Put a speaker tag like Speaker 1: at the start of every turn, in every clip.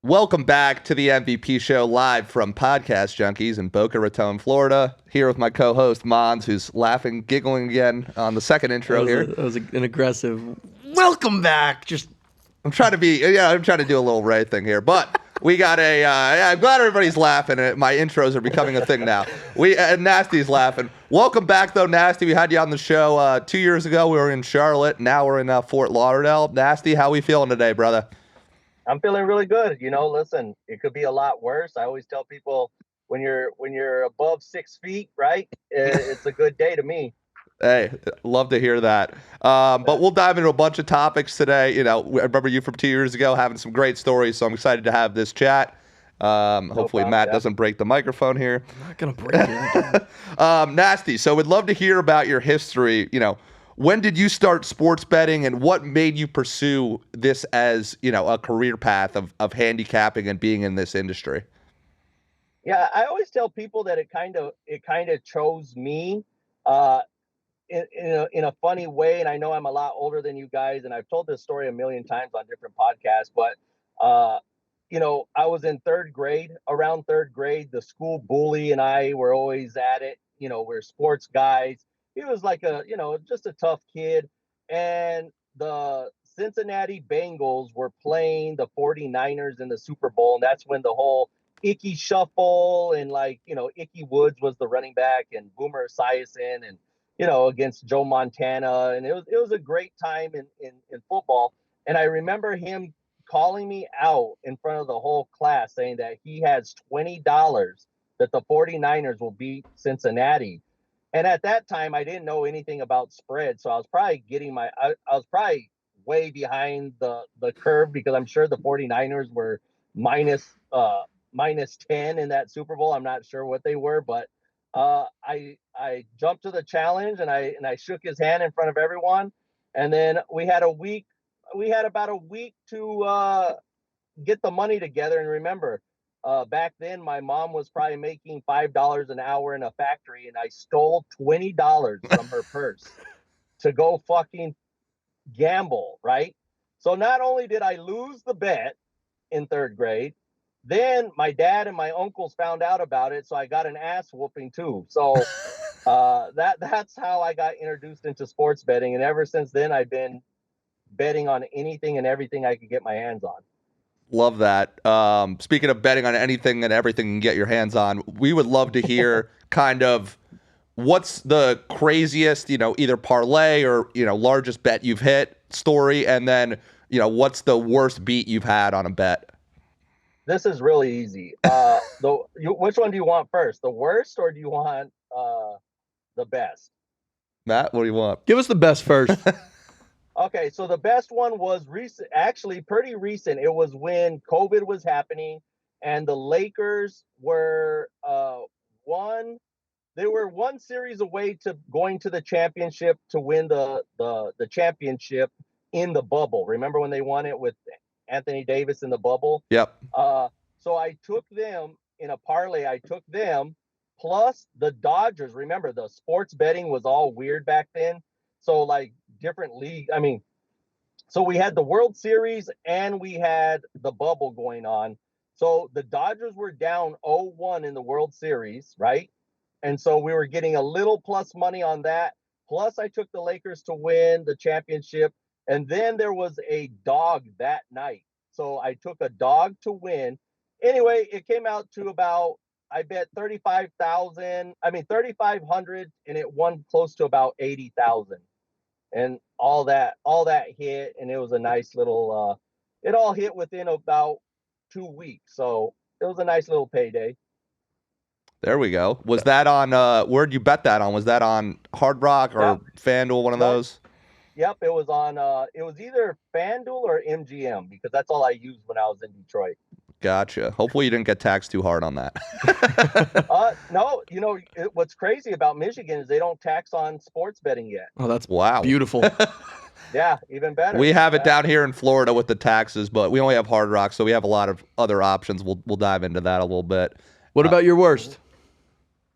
Speaker 1: Welcome back to the MVP show live from Podcast Junkies in Boca Raton, Florida. Here with my co-host Mons, who's laughing, giggling again on the second intro here.
Speaker 2: That was an aggressive welcome back.
Speaker 1: I'm trying to do a little Ray thing here, but we got I'm glad everybody's laughing. My intros are becoming a thing now. Nasty's laughing. Welcome back though, Nasty. We had you on the show 2 years ago. We were in Charlotte. Now we're in Fort Lauderdale. Nasty, how we feeling today, brother?
Speaker 3: I'm feeling really good. Listen, it could be a lot worse. I always tell people when you're above 6 feet, right? It's a good day to me.
Speaker 1: Hey, love to hear that. But we'll dive into a bunch of topics today. I remember you from 2 years ago having some great stories, so I'm excited to have this chat. Hopefully Matt doesn't break the microphone here.
Speaker 2: I'm not going to break it.
Speaker 1: Nasty, so we'd love to hear about your history. When did you start sports betting, and what made you pursue this as, a career path of handicapping and being in this industry?
Speaker 3: Yeah, I always tell people that it kind of chose me in a funny way. And I know I'm a lot older than you guys, and I've told this story a million times on different podcasts. But I was in third grade. Around third grade, the school bully and I were always at it. We're sports guys. He was like just a tough kid. And the Cincinnati Bengals were playing the 49ers in the Super Bowl. And that's when the whole Icky shuffle and Icky Woods was the running back and Boomer Esiason and, against Joe Montana. And it was a great time in football. And I remember him calling me out in front of the whole class saying that he has $20 that the 49ers will beat Cincinnati. And at that time, I didn't know anything about spread, so I was probably I was probably way behind the curve because I'm sure the 49ers were minus 10 in that Super Bowl. I'm not sure what they were, but I jumped to the challenge and I shook his hand in front of everyone. And then we had about a week to get the money together. And remember, back then, my mom was probably making $5 an hour in a factory, and I stole $20 from her purse to go fucking gamble, right? So not only did I lose the bet in third grade, then my dad and my uncles found out about it, so I got an ass whooping too. So that's how I got introduced into sports betting, and ever since then, I've been betting on anything and everything I could get my hands on.
Speaker 1: Love that. Speaking of betting on anything and everything you can get your hands on, we would love to hear kind of what's the craziest, either parlay or, largest bet you've hit story. And then, what's the worst beat you've had on a bet?
Speaker 3: This is really easy. Which one do you want first? The worst, or do you want the best?
Speaker 1: Matt, what do you want?
Speaker 2: Give us the best first.
Speaker 3: Okay, so the best one was recent, actually pretty recent. It was when COVID was happening, and the Lakers were one series away to going to the championship to win the championship in the bubble. Remember when they won it with Anthony Davis in the bubble?
Speaker 1: Yep.
Speaker 3: So I took them in a parlay. I took them plus the Dodgers. Remember, the sports betting was all weird back then. So different league. So we had the World Series and we had the bubble going on. So the Dodgers were down 0-1 in the World Series, right? And so we were getting a little plus money on that. Plus I took the Lakers to win the championship. And then there was a dog that night. So I took a dog to win. Anyway, it came out to about, I bet 3,500, and it won close to about 80,000. And all that hit, and it was a nice little it all hit within about 2 weeks, so it was a nice little payday.
Speaker 1: There we go. Was that on where'd you bet that on? Was that on Hard Rock or FanDuel, one of those?
Speaker 3: Yep, it was on it was either FanDuel or MGM, because that's all I used when I was in Detroit.
Speaker 1: Gotcha. Hopefully you didn't get taxed too hard on that.
Speaker 3: No, what's crazy about Michigan is they don't tax on sports betting yet.
Speaker 2: Oh, that's
Speaker 1: wow.
Speaker 2: Beautiful.
Speaker 3: Yeah, even better.
Speaker 1: We have it down here in Florida with the taxes, but we only have Hard Rock, so we have a lot of other options. We'll dive into that a little bit.
Speaker 2: What about your worst?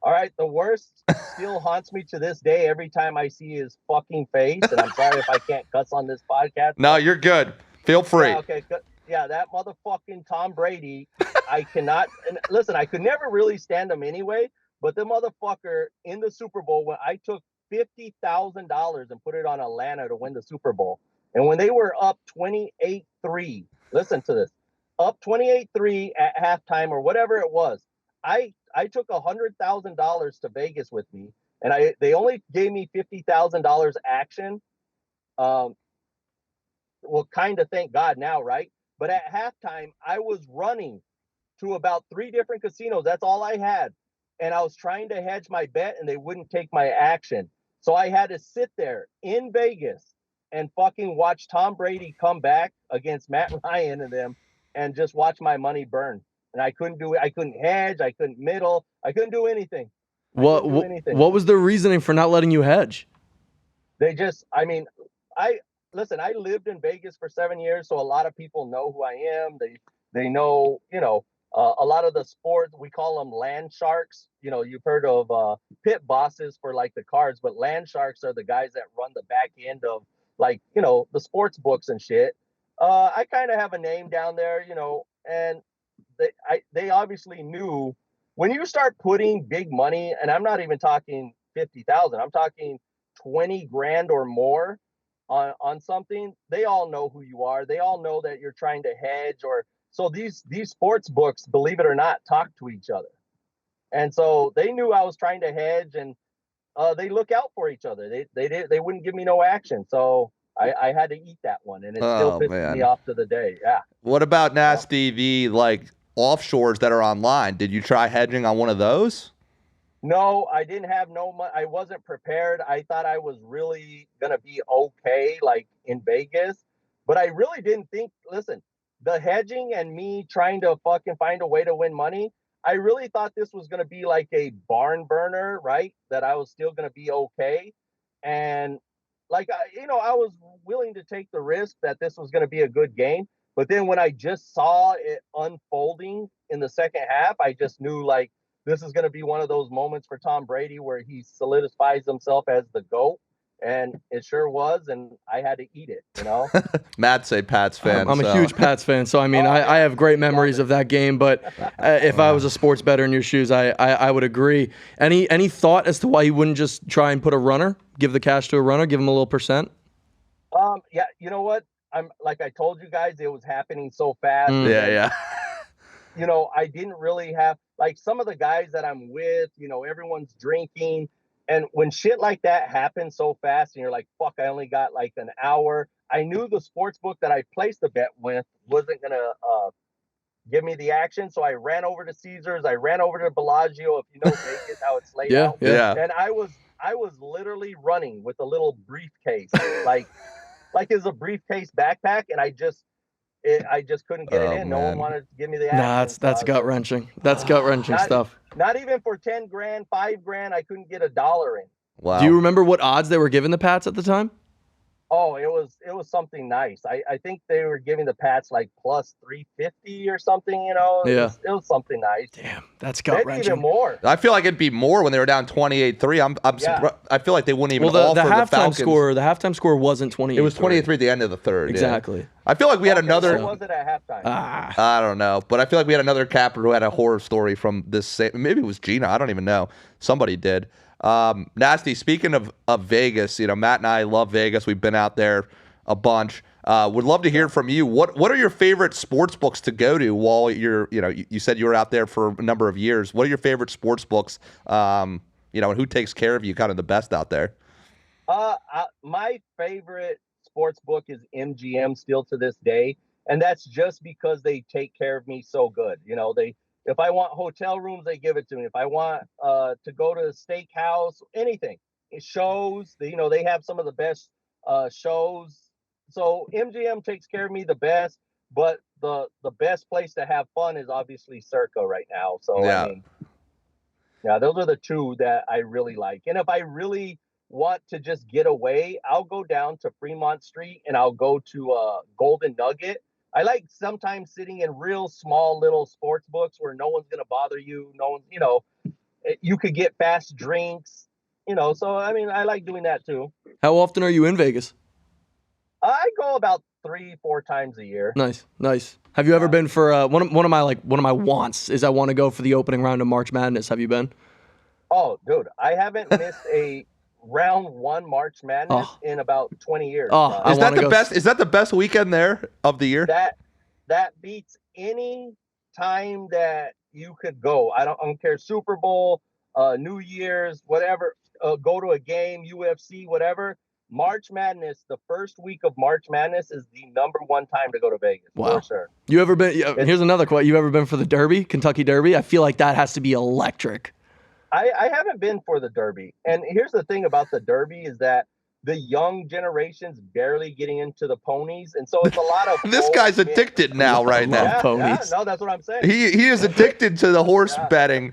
Speaker 3: All right, the worst still haunts me to this day every time I see his fucking face. And I'm sorry if I can't cuss on this podcast.
Speaker 1: No, you're good. Feel free.
Speaker 3: Yeah, okay. Yeah, that motherfucking Tom Brady. I cannot. And listen, I could never really stand him anyway. But the motherfucker in the Super Bowl, when I took $50,000 and put it on Atlanta to win the Super Bowl, and when they were up 28-3, listen to this, up 28-3 at halftime or whatever it was, I took $100,000 to Vegas with me, and they only gave me $50,000 action. Um, well, kind of thank God now, right? But at halftime, I was running to about 3 different casinos. That's all I had. And I was trying to hedge my bet and they wouldn't take my action. So I had to sit there in Vegas and fucking watch Tom Brady come back against Matt Ryan and them and just watch my money burn. And I couldn't do it. I couldn't hedge. I couldn't middle. I couldn't do anything.
Speaker 2: What was the reasoning for not letting you hedge?
Speaker 3: They just, I mean, listen, I lived in Vegas for 7 years, so a lot of people know who I am. They know, a lot of the sports, we call them land sharks. You've heard of pit bosses for like the cars, but land sharks are the guys that run the back end of like, the sports books and shit. I kind of have a name down there, and they obviously knew when you start putting big money, and I'm not even talking 50,000, I'm talking 20 grand or more on something. They all know who you are. They all know that you're trying to hedge, or so these sports books, believe it or not, talk to each other. And so they knew I was trying to hedge, and they look out for each other. They wouldn't give me no action. So I had to eat that one, and it still pisses me off to the day. Yeah.
Speaker 1: What about Nasty the like offshores that are online? Did you try hedging on one of those?
Speaker 3: No, I didn't have no money. I wasn't prepared. I thought I was really going to be okay, like in Vegas, but I really didn't think, listen, the hedging and me trying to fucking find a way to win money, I really thought this was going to be like a barn burner, right? That I was still going to be okay. And like, I was willing to take the risk that this was going to be a good game. But then when I just saw it unfolding in the second half, I just knew like, this is going to be one of those moments for Tom Brady where he solidifies himself as the GOAT. And it sure was. And I had to eat it,
Speaker 1: Matt's a Pats fan.
Speaker 2: I'm a huge Pats fan. So, I mean, I have great memories of that game. But if I was a sports bettor in your shoes, I would agree. Any thought as to why you wouldn't just try and put a runner, give the cash to a runner, give him a little percent?
Speaker 3: Yeah, you know what? I'm like I told you guys, it was happening so fast.
Speaker 1: Yeah.
Speaker 3: I didn't really have like some of the guys that I'm with, everyone's drinking. And when shit like that happens so fast and you're like, fuck, I only got like an hour. I knew the sports book that I placed the bet with wasn't going to give me the action. So I ran over to Caesars. I ran over to Bellagio, if you know Vegas, how it's laid out.
Speaker 1: Yeah.
Speaker 3: And I was literally running with a little briefcase, like it's a briefcase backpack. And I just couldn't get it in. No one wanted to give me the action.
Speaker 2: Nah, that's gut wrenching. That's gut wrenching stuff.
Speaker 3: Not even for 10 grand, 5 grand, I couldn't get $1 in.
Speaker 1: Wow.
Speaker 2: Do you remember what odds they were giving the Pats at the time?
Speaker 3: Oh, it was something nice. I think they were giving the Pats like plus 350 or something, It was something nice.
Speaker 2: Damn, that's gut wrenching.
Speaker 3: Maybe even more.
Speaker 1: I feel like it'd be more when they were down 28-3. I'm surprised. I feel like they wouldn't even offer
Speaker 2: the halftime
Speaker 1: Falcons.
Speaker 2: score. The halftime score wasn't 28.
Speaker 1: It was 28-3 at the end of the third.
Speaker 2: Exactly.
Speaker 1: Yeah. I feel like we had another.
Speaker 3: What was it at halftime?
Speaker 1: I don't know, but I feel like we had another capper who had a horror story from this same. Maybe it was Gina. I don't even know. Somebody did. Nasty. Speaking of Vegas, Matt and I love Vegas. We've been out there a bunch. Would love to hear from you. What are your favorite sports books to go to while you're, you said you were out there for a number of years. What are your favorite sports books? And who takes care of you kind of the best out there?
Speaker 3: My favorite sports book is MGM still to this day. And that's just because they take care of me so good. If I want hotel rooms, they give it to me. If I want to go to a steakhouse, anything, shows, they have some of the best shows. So MGM takes care of me the best, but the best place to have fun is obviously Circa right now. So
Speaker 1: yeah.
Speaker 3: I mean, yeah, those are the two that I really like. And if I really want to just get away, I'll go down to Fremont Street and I'll go to Golden Nugget. I like sometimes sitting in real small little sports books where no one's gonna bother you. No one's, you could get fast drinks, so I mean, I like doing that too.
Speaker 2: How often are you in Vegas?
Speaker 3: I go about 3-4 times a year.
Speaker 2: Nice. Have you ever been for one of my wants is I want to go for the opening round of March Madness. Have you been?
Speaker 3: Oh, dude, I haven't missed a round one March Madness in about 20 years.
Speaker 2: I
Speaker 1: Is that
Speaker 2: wanna
Speaker 1: the
Speaker 2: go
Speaker 1: best? Is that the best weekend there of the year?
Speaker 3: That beats any time that you could go. I don't care. Super Bowl, New Year's, whatever. Go to a game, UFC, whatever. March Madness, the first week of March Madness is the number one time to go to Vegas.
Speaker 2: Wow.
Speaker 3: For sure.
Speaker 2: You ever been? Here's another question. You ever been for the Derby, Kentucky Derby? I feel like that has to be electric.
Speaker 3: I haven't been for the Derby. And here's the thing about the Derby is that the young generation's barely getting into the ponies. And so it's a lot of
Speaker 1: This guy's addicted now, right now.
Speaker 3: Yeah,
Speaker 2: ponies.
Speaker 3: no, that's what I'm saying.
Speaker 1: He is addicted to the horse betting.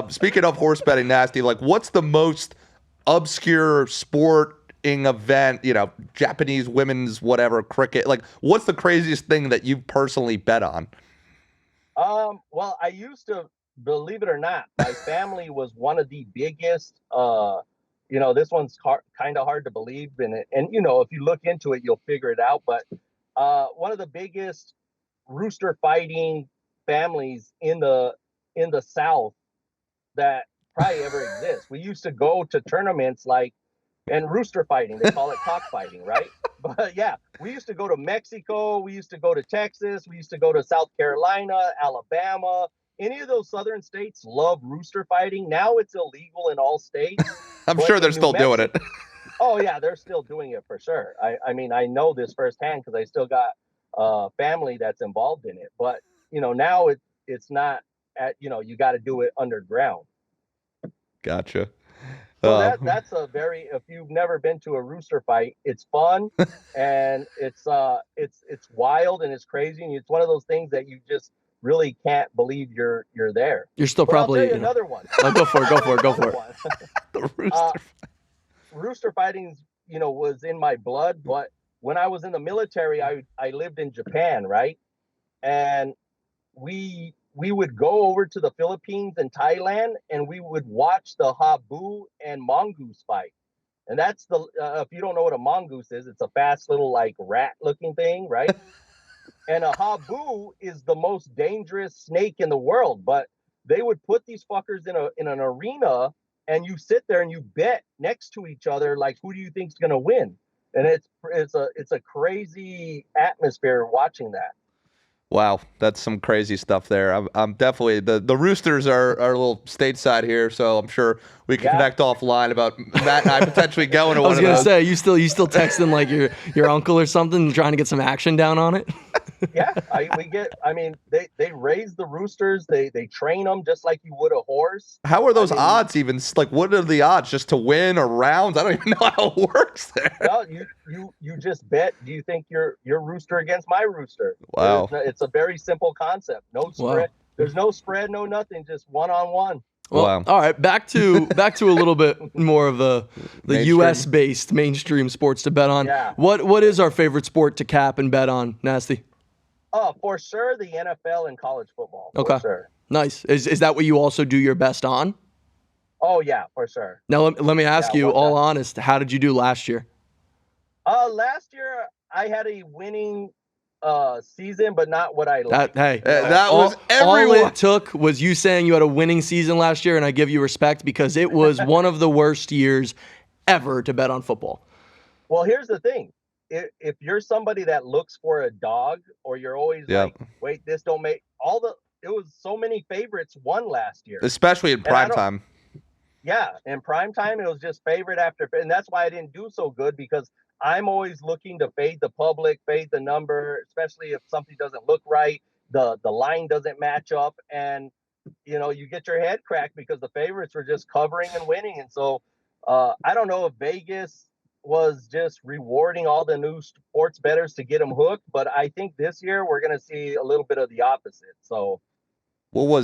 Speaker 1: Speaking of horse betting, Nasty, like what's the most obscure sporting event, Japanese women's whatever, cricket, like what's the craziest thing that you personally bet on?
Speaker 3: Well, I used to, believe it or not, my family was one of the biggest, this one's kind of hard to believe, and if you look into it, you'll figure it out. But one of the biggest rooster fighting families in the South that probably ever exists. We used to go to tournaments and rooster fighting. They call it cockfighting, right? But yeah, we used to go to Mexico. We used to go to Texas. We used to go to South Carolina, Alabama. Any of those southern states love rooster fighting. Now it's illegal in all states.
Speaker 1: I'm sure they're still doing it.
Speaker 3: Oh yeah, they're still doing it for sure. I mean, I know this firsthand because I still got family that's involved in it. But now it's not you got to do it underground.
Speaker 1: Gotcha.
Speaker 3: So that's if you've never been to a rooster fight, it's fun and it's wild and it's crazy, and it's one of those things that you just really can't believe you're there.
Speaker 2: You're still
Speaker 3: But
Speaker 2: probably
Speaker 3: I'll tell you another one.
Speaker 2: Go for it.
Speaker 1: The rooster.
Speaker 3: Rooster fighting, was in my blood. But when I was in the military, I lived in Japan, right? And we would go over to the Philippines and Thailand, and we would watch the habu and mongoose fight. And that's if you don't know what a mongoose is, it's a fast little rat-looking thing, right? And a habu is the most dangerous snake in the world. But they would put these fuckers in an arena, and you sit there and you bet next to each other, like, who do you think's gonna win? And it's a crazy atmosphere watching that.
Speaker 1: Wow, that's some crazy stuff there. I'm definitely the Roosters are a little stateside here, so I'm sure we can connect offline about Matt and I potentially going to one of those.
Speaker 2: I was gonna say you still texting like your uncle or something, trying to get some action down on it.
Speaker 3: Yeah, they raise the roosters, they train them just like you would a horse.
Speaker 1: How are those odds even? Like, what are the odds just to win or rounds? I don't even know how it works there.
Speaker 3: No, you just bet. Do you think your rooster against my rooster?
Speaker 1: Wow,
Speaker 3: it's a very simple concept. No spread. Wow. There's no spread, no nothing. Just 1-on-1.
Speaker 2: Well, wow. All right, back to a little bit more of the U.S. based mainstream sports to bet on.
Speaker 3: Yeah.
Speaker 2: What is our favorite sport to cap and bet on, Nasty?
Speaker 3: Oh, for sure, the NFL and college football.
Speaker 2: Okay.
Speaker 3: For sure.
Speaker 2: Nice. Is that what you also do your best on?
Speaker 3: Oh, yeah, for sure.
Speaker 2: Now, let me ask you, all honest, how did you do last year?
Speaker 3: Last year, I had a winning season, but not what I liked.
Speaker 1: That was everyone.
Speaker 2: All it took was you saying you had a winning season last year, and I give you respect because it was one of the worst years ever to bet on football.
Speaker 3: Well, here's the thing. If you're somebody that looks for a dog, or you're always like, wait, this don't make it was so many favorites won last year,
Speaker 1: especially in prime time.
Speaker 3: Yeah, in prime time, it was just favorite after, and that's why I didn't do so good, because I'm always looking to fade the public, fade the number, especially if something doesn't look right, the line doesn't match up, and you get your head cracked because the favorites were just covering and winning. And so I don't know if Vegas was just rewarding all the new sports bettors to get them hooked, but I think this year we're going to see a little bit of the opposite. So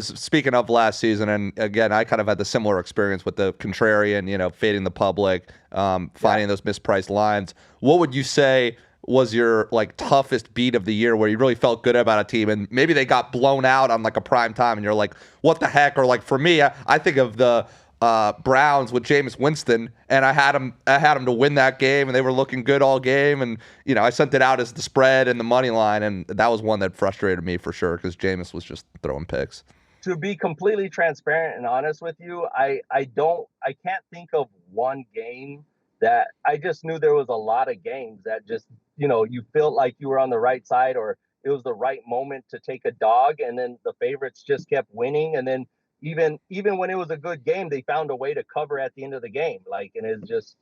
Speaker 1: speaking of last season, and again, I kind of had the similar experience with the contrarian, fading the public, finding those mispriced lines. What would you say was your like toughest beat of the year where you really felt good about a team and maybe they got blown out on like a prime time and you're like, what the heck? Or like for me, I think of the Browns with Jameis Winston, and I had him to win that game, and they were looking good all game, and I sent it out as the spread and the money line, and that was one that frustrated me for sure because Jameis was just throwing picks.
Speaker 3: To be completely transparent and honest with you, I can't think of one game that I just knew there was a lot of games that just, you felt like you were on the right side or it was the right moment to take a dog, and then the favorites just kept winning, and then even when it was a good game, they found a way to cover at the end of the game. Like, and it was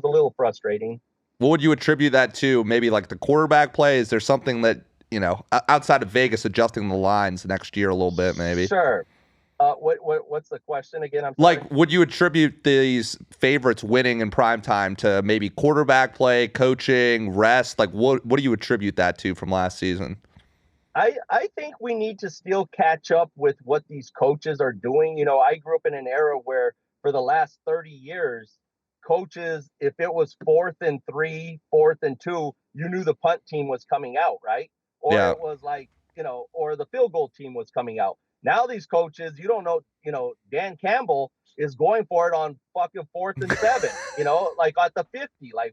Speaker 3: a little frustrating.
Speaker 1: What would you attribute that to? Maybe like the quarterback play? Is there something that, outside of Vegas adjusting the lines next year a little bit, maybe?
Speaker 3: Sure. What's the question again? I'm
Speaker 1: sorry. Like, would you attribute these favorites winning in prime time to maybe quarterback play, coaching, rest? Like, what do you attribute that to from last season?
Speaker 3: I think we need to still catch up with what these coaches are doing. I grew up in an era where for the last 30 years, coaches, if it was 4th and 3, 4th and 2, you knew the punt team was coming out, right? Or it was like, or the field goal team was coming out. Now these coaches, you don't know, Dan Campbell is going for it on fucking 4th and 7, like at the 50. Like,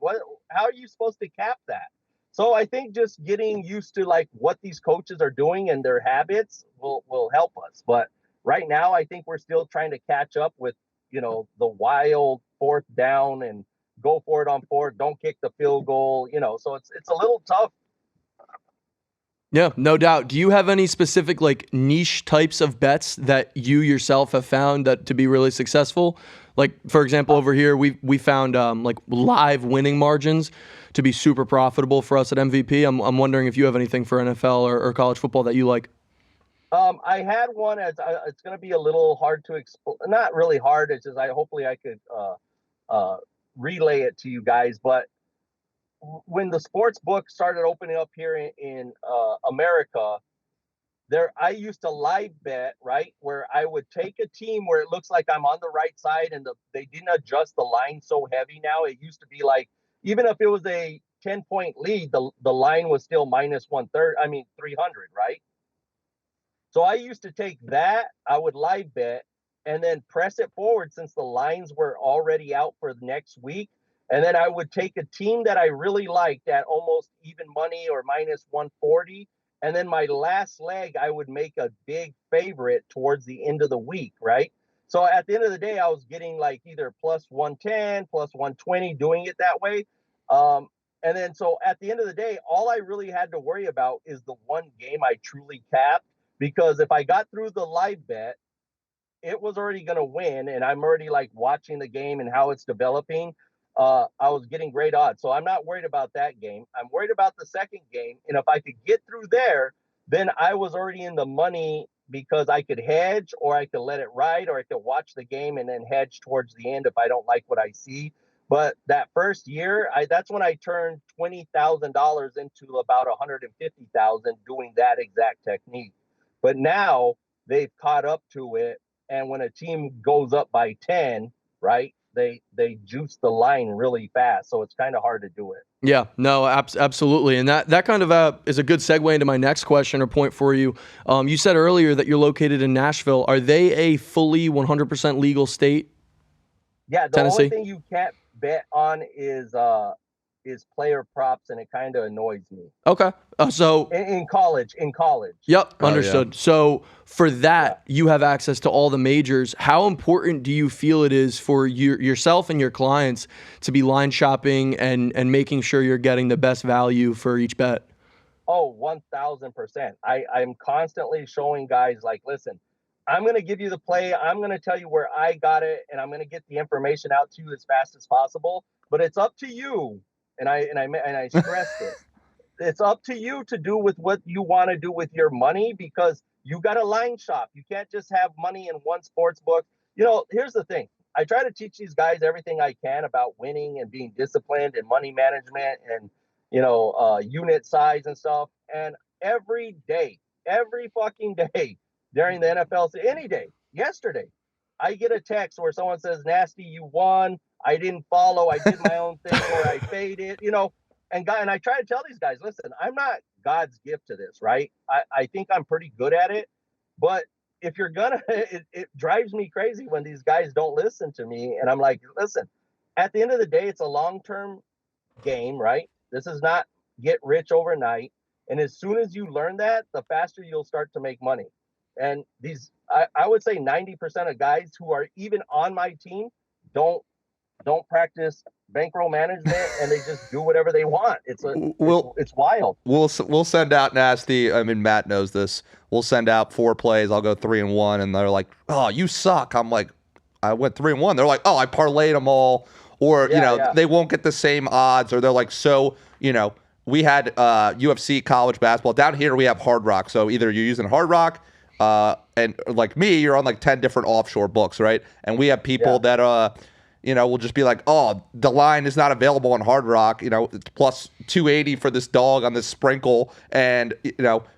Speaker 3: how are you supposed to cap that? So I think just getting used to like what these coaches are doing and their habits will help us. But right now, I think we're still trying to catch up with, the wild 4th down and go for it on 4th, don't kick the field goal, so it's a little tough.
Speaker 2: Yeah, no doubt. Do you have any specific like niche types of bets that you yourself have found that to be really successful? Like, for example, over here, we found like live winning margins to be super profitable for us at MVP. I'm wondering if you have anything for NFL or college football that you like.
Speaker 3: I had one. It's going to be a little hard to explain. Not really hard. It's just hopefully I could relay it to you guys. But when the sports book started opening up here in America, I used to live bet, right, where I would take a team where it looks like I'm on the right side, and they didn't adjust the line so heavy now. It used to be like, even if it was a 10-point lead, the line was still minus 300, right? So I used to take that, I would live bet, and then press it forward since the lines were already out for the next week. And then I would take a team that I really liked at almost even money or minus 140. And then my last leg, I would make a big favorite towards the end of the week, right? So at the end of the day, I was getting like either plus 110, plus 120, doing it that way. And then so at the end of the day, all I really had to worry about is the one game I truly capped. Because if I got through the live bet, it was already going to win. And I'm already like watching the game and how it's developing. I was getting great odds. So I'm not worried about that game. I'm worried about the second game. And if I could get through there, then I was already in the money because I could hedge, or I could let it ride, or I could watch the game and then hedge towards the end if I don't like what I see. But that first year, that's when I turned $20,000 into about $150,000 doing that exact technique. But now they've caught up to it. And when a team goes up by 10, right, they juice the line really fast. So it's kind of hard to do it.
Speaker 2: Yeah, no, absolutely. And that kind of is a good segue into my next question or point for you. You said earlier that you're located in Nashville. Are they a fully 100% legal state?
Speaker 3: Yeah, the
Speaker 2: Tennessee?
Speaker 3: only thing you can't bet on is player props, and it kind of annoys me.
Speaker 2: Okay. So
Speaker 3: in college.
Speaker 2: Yep, understood. Yeah. So for that, you have access to all the majors. How important do you feel it is for yourself and your clients to be line shopping and making sure you're getting the best value for each bet?
Speaker 3: Oh, 1,000%. I'm constantly showing guys like, listen, I'm going to give you the play. I'm going to tell you where I got it, and I'm going to get the information out to you as fast as possible. But it's up to you. And I stress this. It's up to you to do with what you want to do with your money, because you got a line shop. You can't just have money in one sports book. Here's the thing. I try to teach these guys everything I can about winning and being disciplined and money management and, unit size and stuff. And every fucking day during the NFL, any day, yesterday, I get a text where someone says, Nasty, you won. I didn't follow. I did my own thing, or I faded, and I try to tell these guys, listen, I'm not God's gift to this, right? I think I'm pretty good at it, but if you're gonna, it drives me crazy when these guys don't listen to me. And I'm like, listen, at the end of the day, it's a long-term game, right? This is not get rich overnight. And as soon as you learn that, the faster you'll start to make money. And I would say 90% of guys who are even on my team don't don't practice bankroll management, and they just do whatever they want.
Speaker 1: We'll
Speaker 3: It's wild.
Speaker 1: we'll send out Nasty. I mean, Matt knows this. We'll send out 4 plays. I'll go 3-1, and they're like, "Oh, you suck." I'm like, "I went 3-1." They're like, "Oh, I parlayed them all," or they won't get the same odds, or they're like, "So, we had UFC college basketball down here. We have Hard Rock. So either you're using Hard Rock, and like me, you're on like 10 different offshore books, right? And we have people that will just be like, oh, the line is not available on Hard Rock. It's plus 280 for this dog on this sprinkle, and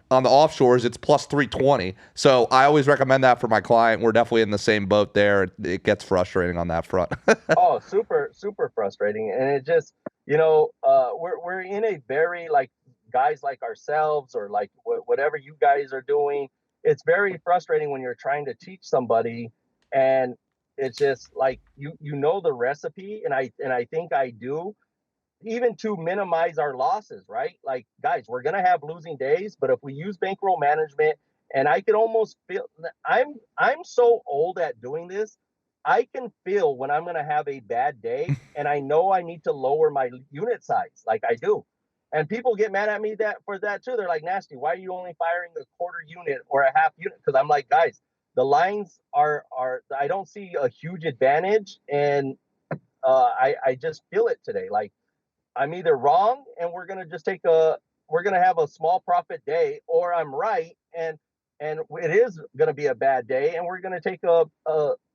Speaker 1: on the offshores it's plus 320. So I always recommend that for my client. We're definitely in the same boat there. It gets frustrating on that front.
Speaker 3: Oh, super frustrating, and it just we're in a very like guys like ourselves or like whatever you guys are doing. It's very frustrating when you're trying to teach somebody, and it's just like you know the recipe, and I think I do, even to minimize our losses, right? Like, guys, we're gonna have losing days, but if we use bankroll management, and I can almost feel I'm so old at doing this, I can feel when I'm gonna have a bad day, and I know I need to lower my unit size, like I do. And people get mad at me that for that too. They're like, Nasty, why are you only firing a quarter unit or a half unit? Because I'm like, guys, the lines are I don't see a huge advantage, and I just feel it today. Like, I'm either wrong and we're gonna have a small profit day, or I'm right and it is gonna be a bad day, and we're gonna take a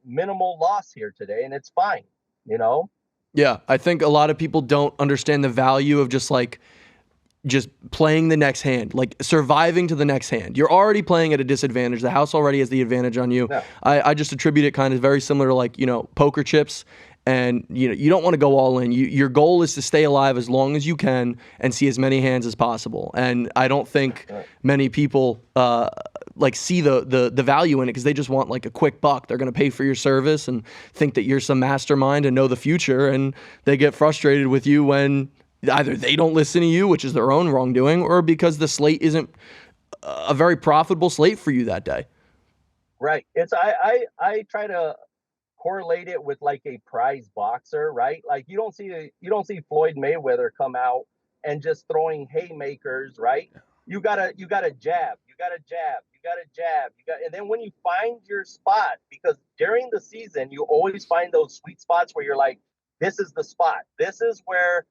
Speaker 3: minimal loss here today, and it's fine, you know.
Speaker 2: Yeah, I think a lot of people don't understand the value of just playing the next hand, like surviving to the next hand. You're already playing at a disadvantage. The house already has the advantage on you.
Speaker 3: Yeah.
Speaker 2: I just attribute it kind of very similar to like, poker chips. And you don't want to go all in. Your goal is to stay alive as long as you can and see as many hands as possible. And I don't think many people see the value in it because they just want like a quick buck. They're going to pay for your service and think that you're some mastermind and know the future. And they get frustrated with you when either they don't listen to you, which is their own wrongdoing, or because the slate isn't a very profitable slate for you that day.
Speaker 3: Right. It's I try to correlate it with like a prize boxer, right? Like you don't see Floyd Mayweather come out and just throwing haymakers, right? You gotta jab, and then when you find your spot, because during the season you always find those sweet spots where you're like, this is the spot. This is where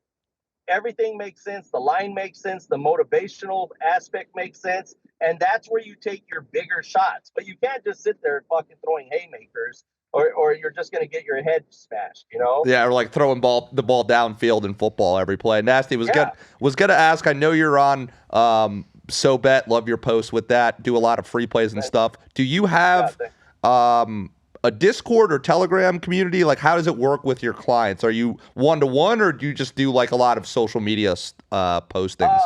Speaker 3: everything makes sense. The line makes sense. The motivational aspect makes sense. And that's where you take your bigger shots. But you can't just sit there fucking throwing haymakers, or you're just going to get your head smashed, you know?
Speaker 1: Yeah, or like throwing the ball downfield in football every play. Nasty was gonna ask. I know you're on So Bet. Love your posts with that. Do a lot of free plays and stuff. Do you have a Discord or Telegram community? Like, how does it work with your clients? Are you one-to-one, or do you just do like a lot of social media postings?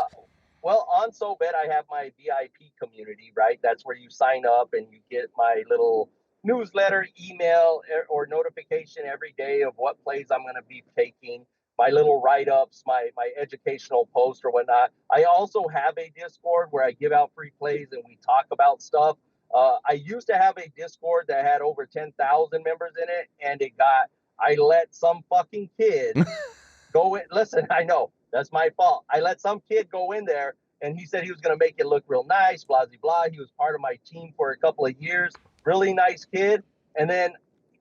Speaker 3: Well, on SoBet, I have my VIP community, right? That's where you sign up and you get my little newsletter, email, or notification every day of what plays I'm going to be taking, my little write-ups, my educational post or whatnot. I also have a Discord where I give out free plays and we talk about stuff. I used to have a Discord that had over 10,000 members in it, and I let some fucking kid go in. Listen, I know that's my fault. I let some kid go in there, and he said he was going to make it look real nice, blah, blah, blah. He was part of my team for a couple of years. Really nice kid. And then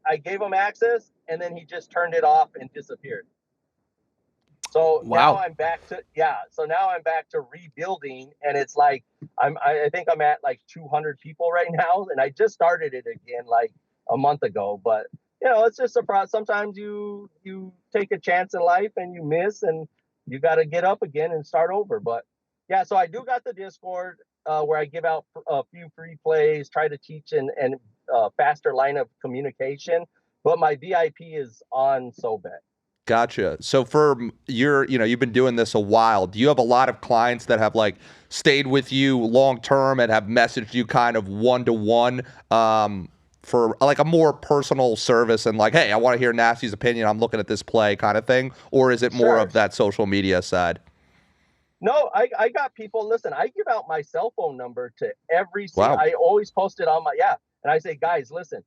Speaker 3: I gave him access, and then he just turned it off and disappeared. So
Speaker 2: Wow.
Speaker 3: now I'm back to rebuilding, and it's like I think I'm at like 200 people right now, and I just started it again like a month ago. But it's just a process. Sometimes you take a chance in life and you miss, and you got to get up again and start over. But yeah, so I do got the Discord where I give out a few free plays, try to teach and faster line of communication. But my VIP is on SoBet.
Speaker 1: Gotcha. So you've been doing this a while. Do you have a lot of clients that have like stayed with you long term and have messaged you kind of one-to-one for like a more personal service and like, hey, I want to hear Nasty's opinion. I'm looking at this play kind of thing. Or is it more of that social media side?
Speaker 3: No, I got people. Listen, I give out my cell phone number to every single.
Speaker 1: Wow.
Speaker 3: I always post it on my and I say, guys, listen.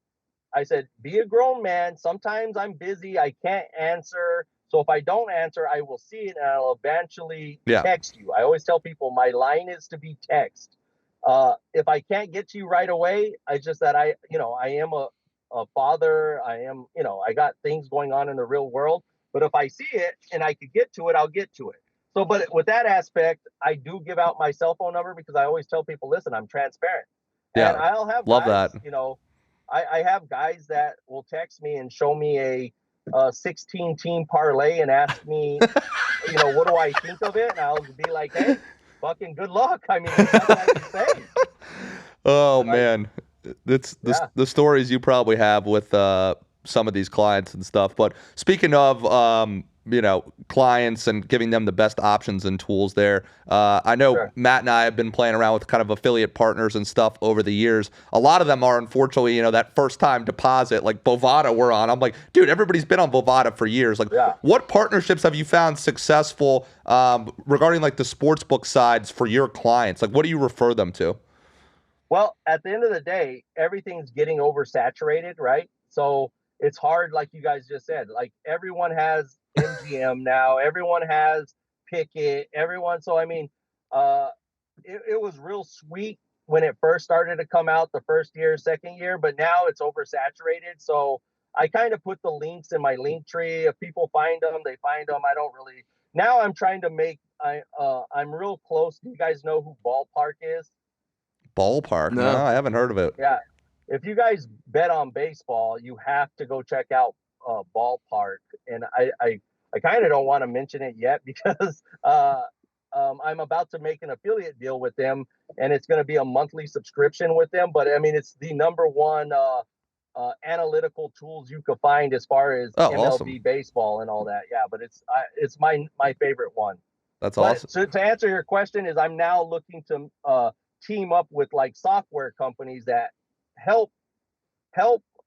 Speaker 3: I said, be a grown man. Sometimes I'm busy. I can't answer. So if I don't answer, I will see it and I'll eventually text you. I always tell people my line is to be text. If I can't get to you right away, it's just that I am a father. I am, I got things going on in the real world. But if I see it and I could get to it, I'll get to it. So, but with that aspect, I do give out my cell phone number because I always tell people, listen, I'm transparent.
Speaker 1: Yeah.
Speaker 3: And I'll have
Speaker 1: Love
Speaker 3: guys,
Speaker 1: that.
Speaker 3: I have guys that will text me and show me a 16-team parlay and ask me, what do I think of it? And I'll be like, hey, fucking good luck. I mean, that's what I can say.
Speaker 1: Oh, man. It's the stories you probably have with some of these clients and stuff. But speaking of, clients and giving them the best options and tools there, I know Matt and I have been playing around with kind of affiliate partners and stuff over the years. A lot of them are unfortunately, that first time deposit, like Bovada we're on. I'm like, dude, everybody's been on Bovada for years. Like, what partnerships have you found successful regarding like the sportsbook sides for your clients? Like, what do you refer them to?
Speaker 3: Well, at the end of the day, everything's getting oversaturated, right? So it's hard, like you guys just said. Like everyone has MGM now, everyone has Pickett, everyone. So I mean, it was real sweet when it first started to come out the first year, second year, but now it's oversaturated. So I kind of put the links in my link tree. If people find them, they find them. I don't really. Now I'm trying to make. I'm real close. Do you guys know who Ballpark is?
Speaker 1: Ballpark? No, I haven't heard of it.
Speaker 3: Yeah. If you guys bet on baseball, you have to go check out Ballpark. And I kind of don't want to mention it yet because I'm about to make an affiliate deal with them, and it's going to be a monthly subscription with them. But I mean, it's the number one analytical tools you could find as far as MLB baseball and all that. Yeah, but it's my favorite one.
Speaker 1: That's awesome.
Speaker 3: So to answer your question, is I'm now looking to team up with like software companies that help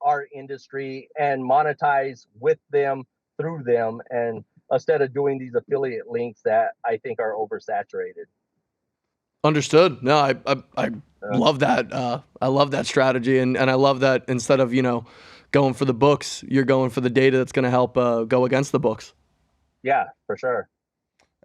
Speaker 3: our industry and monetize with them, through them, and instead of doing these affiliate links that I think are oversaturated.
Speaker 2: Understood. No, I love that. I love that strategy, and I love that instead of going for the books, you're going for the data that's going to help go against the books.
Speaker 3: Yeah, for sure.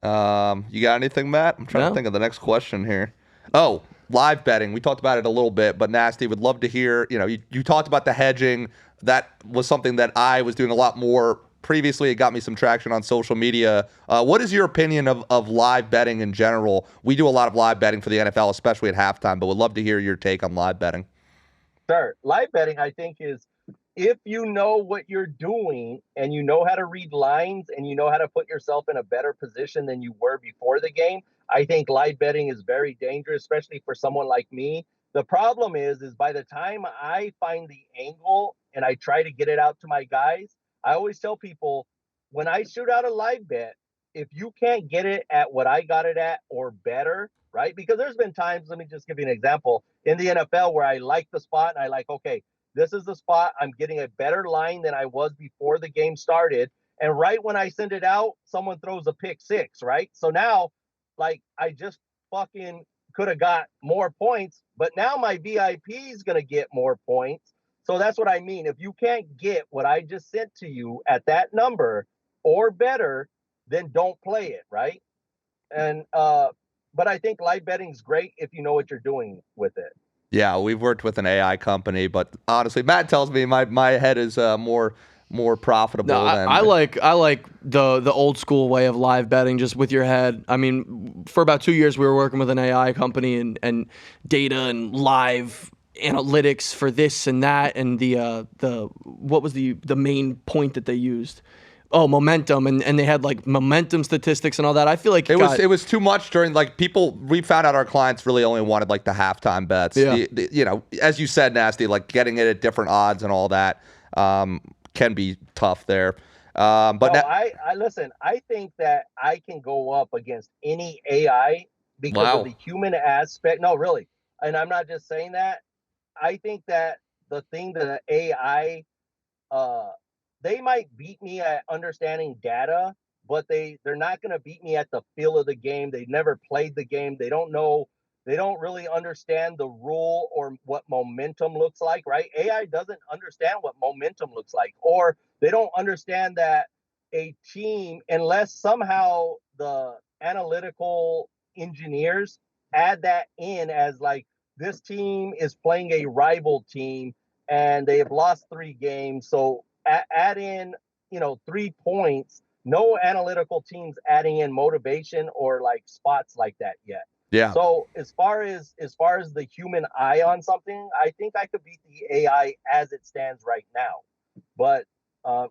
Speaker 1: You got anything, Matt? I'm trying to think of the next question here. Oh, live betting. We talked about it a little bit, but Nasty would love to hear, you talked about the hedging. That was something that I was doing a lot more previously. It got me some traction on social media. What is your opinion of live betting in general? We do a lot of live betting for the NFL, especially at halftime, but would love to hear your take on live betting.
Speaker 3: Sure. Live betting, I think, is if you know what you're doing and you know how to read lines and you know how to put yourself in a better position than you were before the game, I think live betting is very dangerous, especially for someone like me. The problem is by the time I find the angle and I try to get it out to my guys, I always tell people when I shoot out a live bet, if you can't get it at what I got it at or better, right? Because there's been times, let me just give you an example, in the NFL where I like the spot and I like, okay, this is the spot. I'm getting a better line than I was before the game started. And right when I send it out, someone throws a pick six, right? So now, like, I just fucking could have got more points, but now my VIP is going to get more points. So that's what I mean. If you can't get what I just sent to you at that number or better, then don't play it, right? And but I think live betting is great if you know what you're doing with it.
Speaker 1: Yeah, we've worked with an AI company, but honestly, Matt tells me my head is more profitable.
Speaker 2: No, I like the old school way of live betting, just with your head. I mean, for about 2 years, we were working with an AI company and data and live analytics for this and that, and the what was the main point that they used? Oh, momentum, and they had like momentum statistics and all that. I feel like
Speaker 1: it was too much during like people. We found out our clients really only wanted like the halftime bets.
Speaker 2: Yeah.
Speaker 1: As you said, Nasty, like getting it at different odds and all that can be tough there. But
Speaker 3: No,
Speaker 1: now,
Speaker 3: I listen. I think that I can go up against any AI because of
Speaker 1: wow.
Speaker 3: the human aspect. No, really, and I'm not just saying that. I think that the thing that AI, uh, they might beat me at understanding data, but they're not going to beat me at the feel of the game. They never played the game. They don't know. They don't really understand the rule or what momentum looks like, right? AI doesn't understand what momentum looks like, or they don't understand that a team, unless somehow the analytical engineers add that in as like this team is playing a rival team and they have lost 3 games. So add in, 3 points. No analytical teams adding in motivation or like spots like that yet.
Speaker 1: Yeah.
Speaker 3: So as far as the human eye on something, I think I could beat the AI as it stands right now. But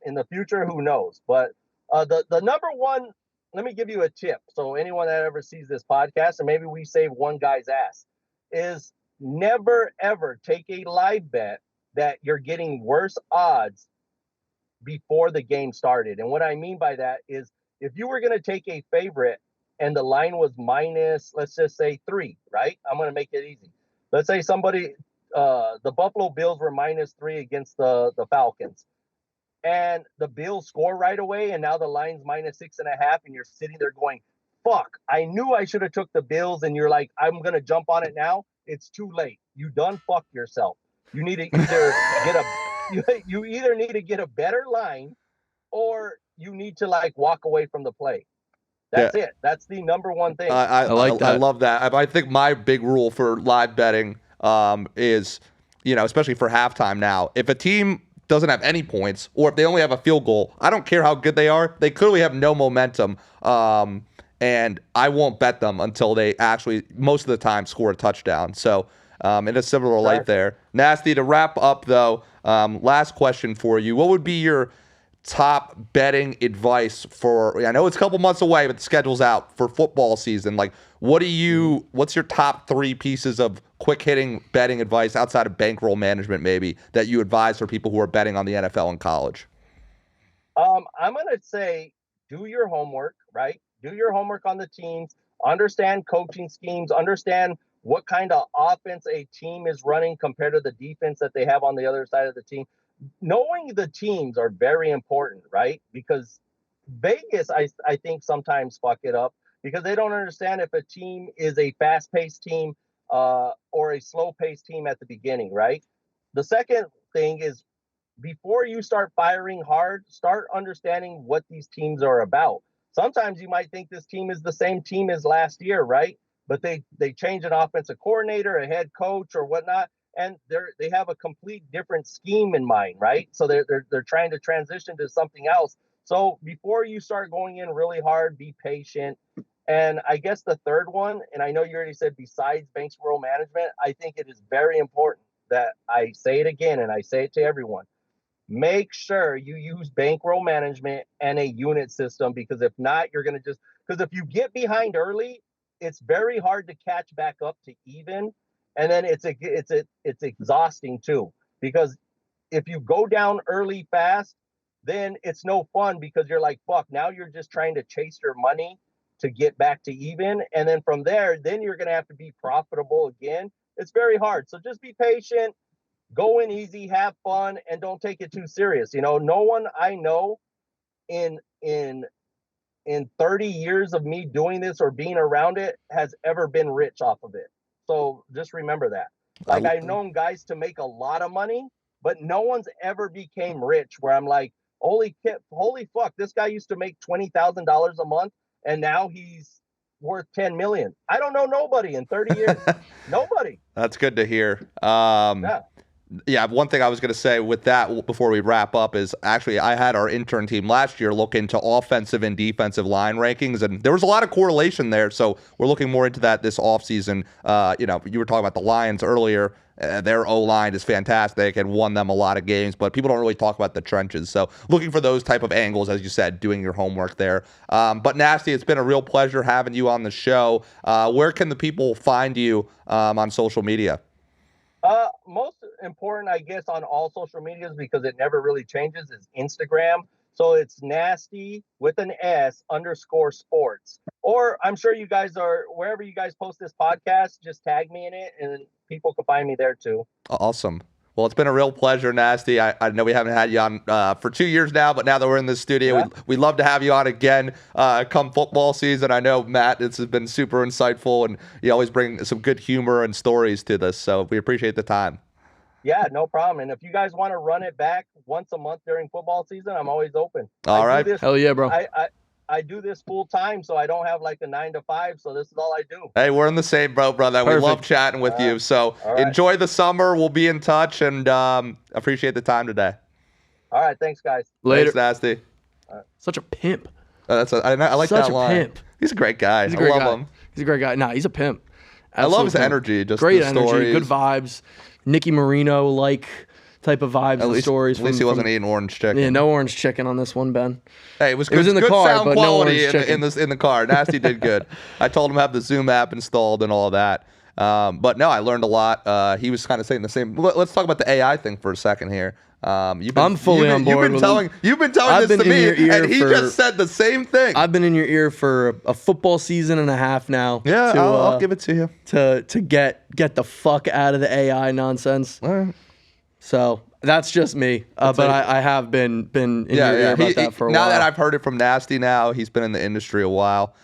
Speaker 3: in the future, who knows? But the number one, let me give you a tip. So anyone that ever sees this podcast, and maybe we save one guy's ass, is never ever take a live bet that you're getting worse odds before the game started. And what I mean by that is if you were going to take a favorite and the line was minus, let's just say 3, right? I'm going to make it easy. Let's say the Buffalo Bills were -3 against the Falcons, and the Bills score right away, and now the line's -6.5, and you're sitting there going, "Fuck! I knew I should have took the Bills." And you're like, "I'm gonna jump on it now." It's too late. You done fucked yourself. You need to either get a you either need to get a better line, or you need to like walk away from the play.
Speaker 1: Yeah.
Speaker 3: That's it. That's the number one thing.
Speaker 1: I
Speaker 2: like
Speaker 1: I
Speaker 2: that.
Speaker 1: love that. I think my big rule for live betting is, especially for halftime now, if a team doesn't have any points or if they only have a field goal, I don't care how good they are. They clearly have no momentum. And I won't bet them until they actually, most of the time, score a touchdown. So, in a similar light there. Nasty, to wrap up, though, last question for you. What would be your top betting advice for, I know it's a couple months away, but the schedule's out for football season? Like, what's your top 3 pieces of quick hitting betting advice outside of bankroll management, maybe, that you advise for people who are betting on the NFL and college?
Speaker 3: I'm gonna say do your homework, right? Do your homework on the teams, understand coaching schemes, understand what kind of offense a team is running compared to the defense that they have on the other side of the team. Knowing the teams are very important, right? Because Vegas, I think sometimes fuck it up because they don't understand if a team is a fast-paced team or a slow-paced team at the beginning, right? The second thing is before you start firing hard, start understanding what these teams are about. Sometimes you might think this team is the same team as last year, right? But they change an offensive coordinator, a head coach, or whatnot, and they have a complete different scheme in mind, right? So they're trying to transition to something else. So before you start going in really hard, be patient. And I guess the third one, and I know you already said besides bankroll management, I think it is very important that I say it again and I say it to everyone. Make sure you use bankroll management and a unit system, because if not, you're going to because if you get behind early, it's very hard to catch back up to even. And then it's exhausting too, because if you go down early fast, then it's no fun because you're like, fuck, now you're just trying to chase your money to get back to even. And then from there, then you're going to have to be profitable again. It's very hard. So just be patient, go in easy, have fun, and don't take it too serious. No one I know in 30 years of me doing this or being around it has ever been rich off of it. So just remember that. Like, I've known guys to make a lot of money, but no one's ever became rich where I'm like, holy fuck, this guy used to make $20,000 a month and now he's worth 10 million. I don't know nobody in 30 years. Nobody.
Speaker 1: That's good to hear.
Speaker 3: Yeah.
Speaker 1: Yeah, one thing I was going to say with that before we wrap up is actually I had our intern team last year look into offensive and defensive line rankings, and there was a lot of correlation there. So we're looking more into that this offseason. You were talking about the Lions earlier. Their O-line is fantastic and won them a lot of games, but people don't really talk about the trenches. So looking for those type of angles, as you said, doing your homework there. But Nasty, it's been a real pleasure having you on the show. Where can the people find you on social media?
Speaker 3: Most important, I guess, on all social medias, because it never really changes, is Instagram. So it's nasty with an S _ sports. Or I'm sure you guys are, wherever you guys post this podcast, just tag me in it and people can find me there too.
Speaker 1: Awesome. Well, it's been a real pleasure, Nasty. I know we haven't had you on for 2 years now, but now that we're in the studio,
Speaker 3: Yeah.
Speaker 1: we'd love to have you on again come football season. I know, Matt, this has been super insightful, and you always bring some good humor and stories to this, so we appreciate the time.
Speaker 3: Yeah, no problem. And if you guys want to run it back once a month during football season, I'm always open.
Speaker 1: All right.
Speaker 2: Hell yeah, bro.
Speaker 3: I do this full time, so I don't have like a 9 to 5. So this is all I do.
Speaker 1: Hey, we're in the same boat, brother.
Speaker 2: Perfect.
Speaker 1: We love chatting with you. So enjoy the summer. We'll be in touch, and appreciate the time today.
Speaker 3: All right. Thanks, guys.
Speaker 2: Later.
Speaker 1: Thanks, Nasty.
Speaker 2: Such a pimp.
Speaker 1: I like
Speaker 2: Such
Speaker 1: that
Speaker 2: a
Speaker 1: line.
Speaker 2: pimp.
Speaker 1: He's a great guy.
Speaker 2: He's a great
Speaker 1: I love
Speaker 2: guy.
Speaker 1: him.
Speaker 2: He's a great guy. Nah, he's a pimp.
Speaker 1: I love his
Speaker 2: Absolute pimp.
Speaker 1: energy. Just
Speaker 2: great
Speaker 1: the
Speaker 2: energy,
Speaker 1: stories.
Speaker 2: good vibes. Nicky Marino-like type of vibes and stories.
Speaker 1: At least he wasn't eating orange chicken.
Speaker 2: Yeah, no orange chicken on this one, Ben.
Speaker 1: Hey, it was
Speaker 2: in the
Speaker 1: good
Speaker 2: car,
Speaker 1: sound
Speaker 2: but no
Speaker 1: quality
Speaker 2: orange chicken.
Speaker 1: in the car. Nasty did good. I told him to have the Zoom app installed and all of that. But no, I learned a lot. He was kind of saying the same. Let's talk about the AI thing for a second here.
Speaker 2: I'm fully on board with him.
Speaker 1: You've been telling
Speaker 2: I've
Speaker 1: this
Speaker 2: been
Speaker 1: to
Speaker 2: in your
Speaker 1: me,
Speaker 2: ear
Speaker 1: and he
Speaker 2: for-
Speaker 1: just said the same thing.
Speaker 2: I've been in your ear for a football season and a half now.
Speaker 1: Yeah, I'll give it to you.
Speaker 2: To get the fuck out of the AI nonsense.
Speaker 1: All right.
Speaker 2: So that's just me. But I have been in your ear about that for a while.
Speaker 1: Now that I've heard it from Nasty, now he's been in the industry a while.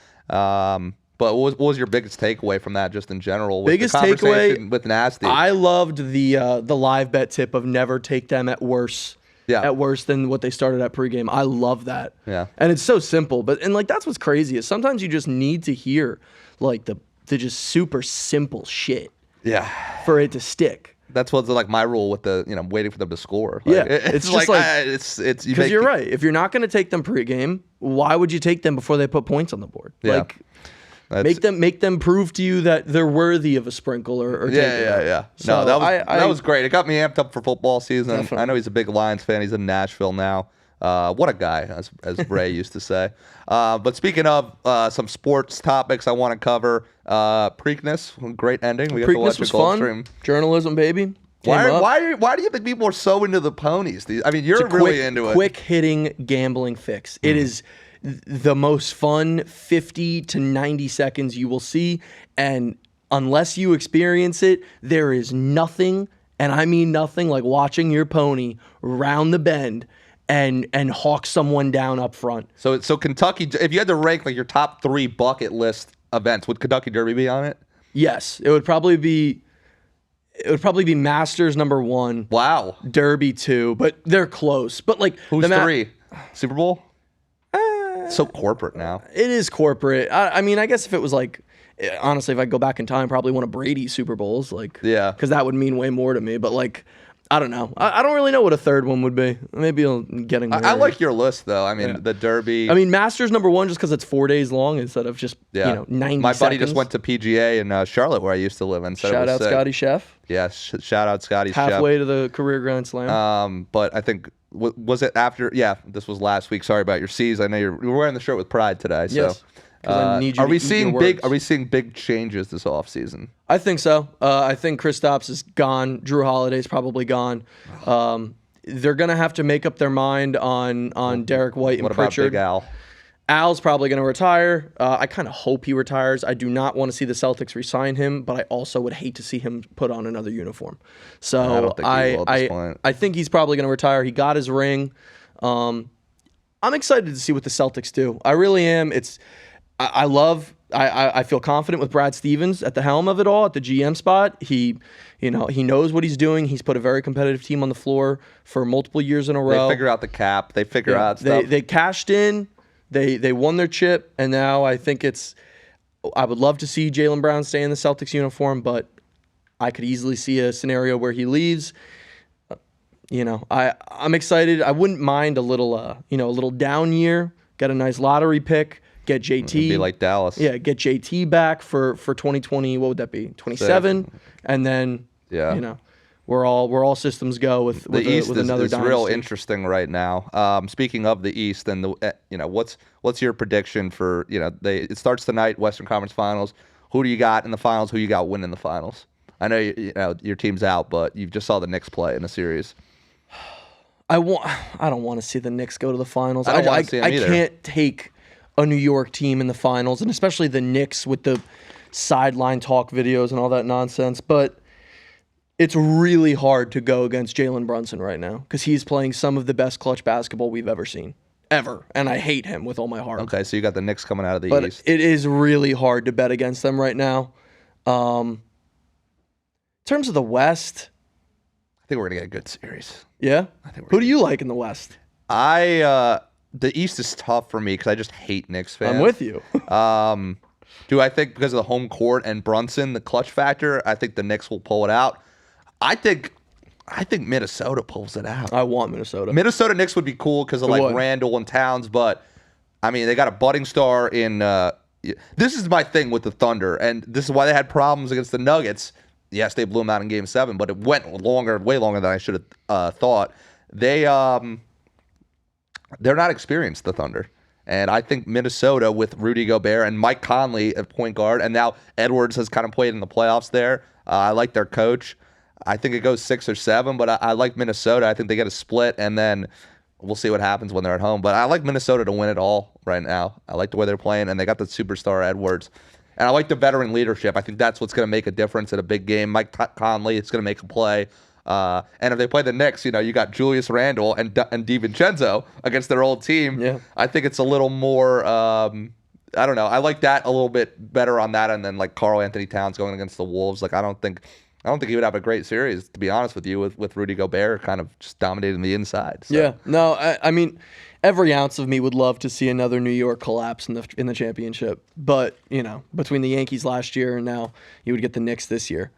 Speaker 1: But what was your biggest takeaway from that, just in general? With
Speaker 2: Biggest
Speaker 1: the conversation
Speaker 2: takeaway
Speaker 1: with Nasty.
Speaker 2: I loved the live bet tip of never take them at worse.
Speaker 1: Yeah.
Speaker 2: At worse than what they started at pregame. I love that.
Speaker 1: Yeah.
Speaker 2: And it's so simple, and like that's what's crazy is sometimes you just need to hear like the just super simple shit
Speaker 1: Yeah.
Speaker 2: for it to stick.
Speaker 1: That's what's like my rule with the waiting for them to score. Like,
Speaker 2: Yeah,
Speaker 1: it's
Speaker 2: just like
Speaker 1: it's
Speaker 2: because you're right. If you're not going to take them pregame, why would you take them before they put points on the board?
Speaker 1: Yeah.
Speaker 2: Like make them prove to you that they're worthy of a sprinkle or take it out.
Speaker 1: Yeah.
Speaker 2: So
Speaker 1: No, that was great. It got me amped up for football season.
Speaker 2: Definitely.
Speaker 1: I know he's a big Lions fan. He's in Nashville now. What a guy, as Ray used to say. But speaking of some sports topics, I want to cover Preakness. Great ending. We got to watch
Speaker 2: Preakness was
Speaker 1: the Gulfstream.
Speaker 2: fun. Journalism, baby.
Speaker 1: Why do you think people are so into the ponies? I mean, you're really into it.
Speaker 2: Quick hitting gambling fix. It is the most fun 50 to 90 seconds you will see, and unless you experience it, there is nothing, and I mean nothing, like watching your pony round the bend and hawk someone down up front.
Speaker 1: So Kentucky, if you had to rank like your top 3 bucket list events, would Kentucky Derby be on it?
Speaker 2: Yes, it would probably be Masters number 1.
Speaker 1: Wow.
Speaker 2: Derby 2, but they're close. But like
Speaker 1: Who's 3? Super Bowl? So corporate now.
Speaker 2: It is corporate. I mean, I guess if it was like, honestly, if I go back in time, probably one of Brady's Super Bowls, like,
Speaker 1: Yeah.
Speaker 2: because that would mean way more to me. But like, I don't know. I don't really know what a third one would be. Maybe getting there.
Speaker 1: I like your list though. I mean, the Derby.
Speaker 2: I mean, Masters number 1 just because it's 4 days long instead of just 90
Speaker 1: My buddy
Speaker 2: seconds.
Speaker 1: just went to PGA in Charlotte, where I used to live. And said it
Speaker 2: Shout
Speaker 1: was
Speaker 2: out
Speaker 1: sick.
Speaker 2: Scotty Chef.
Speaker 1: Yeah, shout out Scotty
Speaker 2: Halfway to the career Grand Slam.
Speaker 1: Chef. But I think was it after? Yeah, this was last week. Sorry about your C's. I know you're wearing the shirt with pride today. So.
Speaker 2: Yes. 'Cause I need you
Speaker 1: Are
Speaker 2: to
Speaker 1: we
Speaker 2: eat your
Speaker 1: seeing
Speaker 2: words.
Speaker 1: Are we seeing big changes this offseason?
Speaker 2: I think so. I think Kristaps is gone. Drew Holiday's probably gone. They're gonna have to make up their mind on Derek White and
Speaker 1: What about
Speaker 2: Pritchard.
Speaker 1: Big Al?
Speaker 2: Al's probably gonna retire. I kind of hope he retires. I do not want to see the Celtics re-sign him, but I also would hate to see him put on another uniform. So
Speaker 1: I don't think he will at this point.
Speaker 2: I think he's probably gonna retire. He got his ring. I'm excited to see what the Celtics do. I really am. I feel confident with Brad Stevens at the helm of it all, at the GM spot. He knows what he's doing. He's put a very competitive team on the floor for multiple years in a row.
Speaker 1: They figure out the cap. They figure out stuff.
Speaker 2: They cashed in. They won their chip, and now I think I would love to see Jaylen Brown stay in the Celtics uniform, but I could easily see a scenario where he leaves. I'm excited. I wouldn't mind a little down year. Get a nice lottery pick. Get JT.
Speaker 1: It'd be like Dallas.
Speaker 2: Yeah, get JT back for 2020. What would that be? 27, and then we're all systems go with
Speaker 1: The East
Speaker 2: with another
Speaker 1: is real
Speaker 2: dynasty.
Speaker 1: interesting right now. Speaking of the East, and what's your prediction for it starts tonight, Western Conference Finals. Who do you got in the finals? Who you got winning the finals? I know your team's out, but you just saw the Knicks play in a series.
Speaker 2: I don't want to see the Knicks go to the finals.
Speaker 1: I don't want to see them either.
Speaker 2: I can't take a New York team in the finals, and especially the Knicks with the sideline talk videos and all that nonsense. But it's really hard to go against Jalen Brunson right now because he's playing some of the best clutch basketball we've ever seen. Ever. And I hate him with all my heart.
Speaker 1: Okay, so you got the Knicks coming out of the
Speaker 2: But
Speaker 1: East.
Speaker 2: it is really hard to bet against them right now. In terms of the West,
Speaker 1: I think we're going to get a good series.
Speaker 2: yeah? Who do you like in the West?
Speaker 1: The East is tough for me because I just hate Knicks fans.
Speaker 2: I'm with you.
Speaker 1: Do I think because of the home court and Brunson, the clutch factor, I think the Knicks will pull it out? I think Minnesota pulls it out.
Speaker 2: I want Minnesota.
Speaker 1: Minnesota Knicks would be cool because of like
Speaker 2: would.
Speaker 1: Randall and Towns, but I mean they got a budding star in. This is my thing with the Thunder, and this is why they had problems against the Nuggets. Yes, they blew them out in Game 7, but it went way longer than I should have thought. They're not experienced, the Thunder. And I think Minnesota with Rudy Gobert and Mike Conley at point guard, and now Edwards has kind of played in the playoffs there. I like their coach. I think it goes 6 or 7, but I like Minnesota. I think they get a split, and then we'll see what happens when they're at home. But I like Minnesota to win it all right now. I like the way they're playing, and they got the superstar Edwards. And I like the veteran leadership. I think that's what's going to make a difference in a big game. Mike Conley is going to make a play. And if they play the Knicks, you got Julius Randle and DiVincenzo against their old team.
Speaker 2: Yeah.
Speaker 1: I think it's a little more, I don't know. I like that a little bit better on that. And then like Karl Anthony Towns going against the Wolves. Like I don't think he would have a great series, to be honest with you, with Rudy Gobert kind of just dominating the inside. So.
Speaker 2: Yeah. No, I mean, every ounce of me would love to see another New York collapse in the championship. But, between the Yankees last year and now you would get the Knicks this year.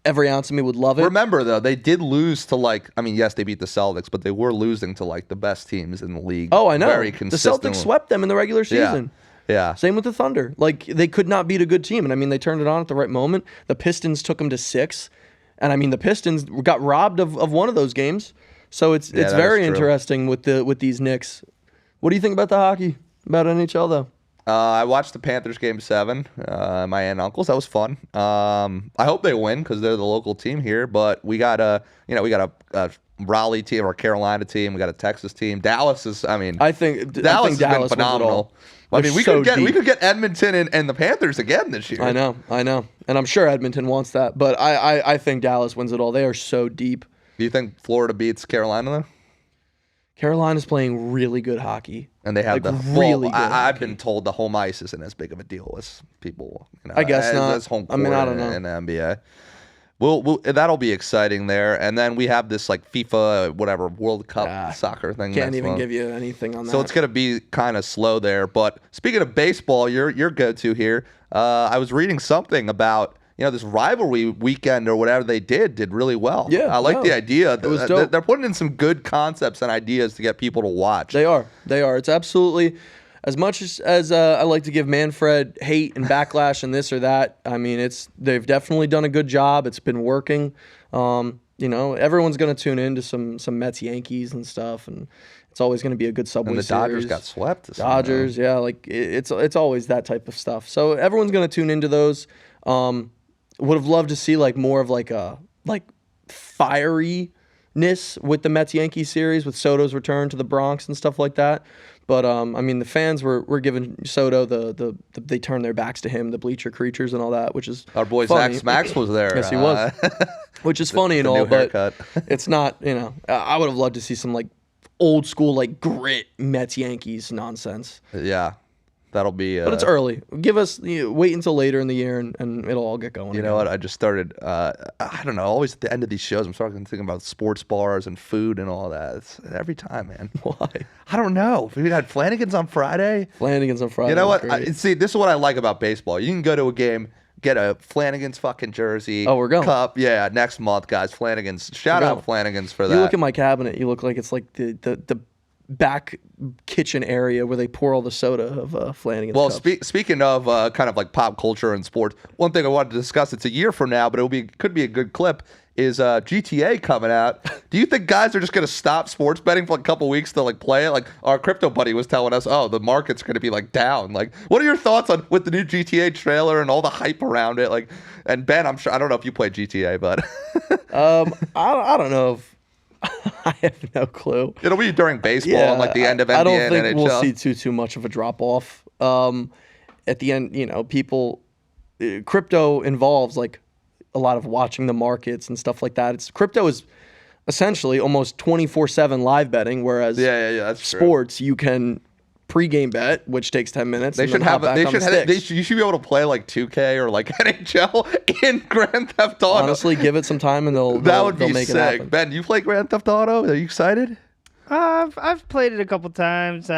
Speaker 2: Every ounce of me would love it.
Speaker 1: Remember, though, they did lose to yes, they beat the Celtics, but they were losing to the best teams in the league.
Speaker 2: Oh, I know.
Speaker 1: Very
Speaker 2: the
Speaker 1: consistently.
Speaker 2: Celtics swept them in the regular season.
Speaker 1: Yeah.
Speaker 2: Same with the Thunder. They could not beat a good team. And I mean, they turned it on at the right moment. The Pistons took them to 6. And I mean, the Pistons got robbed of one of those games. So it's very interesting with these Knicks. What do you think about the hockey? About NHL, though?
Speaker 1: I watched the Panthers game 7. My aunt and uncles. That was fun. I hope they win because they're the local team here. But we got a Raleigh team or a Carolina team. We got a Texas team. Dallas is.
Speaker 2: I think
Speaker 1: Dallas has been phenomenal. I mean, we could get Edmonton and the Panthers again this year.
Speaker 2: I know, and I'm sure Edmonton wants that. But I think Dallas wins it all. They are so deep.
Speaker 1: Do you think Florida beats Carolina though?
Speaker 2: Carolina's playing really good hockey.
Speaker 1: And they have
Speaker 2: really good
Speaker 1: I've been told the home ice isn't as big of a deal as people.
Speaker 2: I guess not.
Speaker 1: As home court
Speaker 2: I don't know.
Speaker 1: in the NBA. We'll that'll be exciting there. And then we have this FIFA World Cup soccer thing.
Speaker 2: Can't even give you anything on that.
Speaker 1: So it's gonna be kind of slow there. But speaking of baseball, your go-to here. I was reading something about this rivalry weekend or whatever they did really well.
Speaker 2: Yeah,
Speaker 1: I like the idea.
Speaker 2: It was dope.
Speaker 1: They're putting in some good concepts and ideas to get people to watch.
Speaker 2: They are. It's absolutely, as much as I like to give Manfred hate and backlash and this or that. I mean, they've definitely done a good job. It's been working. Everyone's going to tune into some Mets Yankees and stuff, and it's always going to be a good Subway
Speaker 1: and the
Speaker 2: series.
Speaker 1: Dodgers got swept.
Speaker 2: Dodgers, yeah, it's always that type of stuff. So everyone's going to tune into those. Would have loved to see more of a fieriness with the Mets Yankees series with Soto's return to the Bronx and stuff like that. But I mean, the fans were giving Soto they turned their backs to him, the bleacher creatures and all that, which is
Speaker 1: our boy
Speaker 2: funny.
Speaker 1: Zach Max was there.
Speaker 2: Yes, he was, which is funny and all, but it's not. I would have loved to see some old school grit Mets Yankees nonsense.
Speaker 1: Yeah. That'll be.
Speaker 2: But it's early. Give us wait until later in the year, and it'll all get going.
Speaker 1: You know what? I just started. I don't know. Always at the end of these shows, I'm starting to think about sports bars and food and all that. It's every time, man.
Speaker 2: Why?
Speaker 1: I don't know. We had Flanagan's on Friday.
Speaker 2: Flanagan's on Friday.
Speaker 1: You know what? See, this is what I like about baseball. You can go to a game, get a Flanagan's fucking jersey.
Speaker 2: Oh, we're going.
Speaker 1: Cup. Yeah, next month, guys. Flanagan's. Shout out Flanagan's for that.
Speaker 2: You look at my cabinet. You look like it's the back kitchen area where they pour all the soda of Flanagan's.
Speaker 1: Well,
Speaker 2: speaking
Speaker 1: of kind of pop culture and sports, one thing I wanted to discuss, it's a year from now, but could be a good clip, is GTA coming out. Do you think guys are just going to stop sports betting for a couple weeks to play it? Our crypto buddy was telling us, the market's going to be down. What are your thoughts on with the new GTA trailer and all the hype around it? And Ben, I don't know if you play GTA, but
Speaker 2: I don't know if I have no clue.
Speaker 1: It'll be during baseball and like the end of NBA
Speaker 2: I don't
Speaker 1: and
Speaker 2: think
Speaker 1: NHL.
Speaker 2: we'll see too much of a drop off. At the end, crypto involves like a lot of watching the markets and stuff like that. Crypto is essentially almost 24/7 live betting, whereas
Speaker 1: that's
Speaker 2: sports you can pregame bet, which takes 10 minutes.
Speaker 1: They should have. You should be able to play like 2K or like NHL in Grand Theft Auto.
Speaker 2: Honestly, give it some time and they'll make
Speaker 1: sick.
Speaker 2: it happen.
Speaker 1: Ben, you play Grand Theft Auto? Are you excited?
Speaker 4: I've played it a couple times.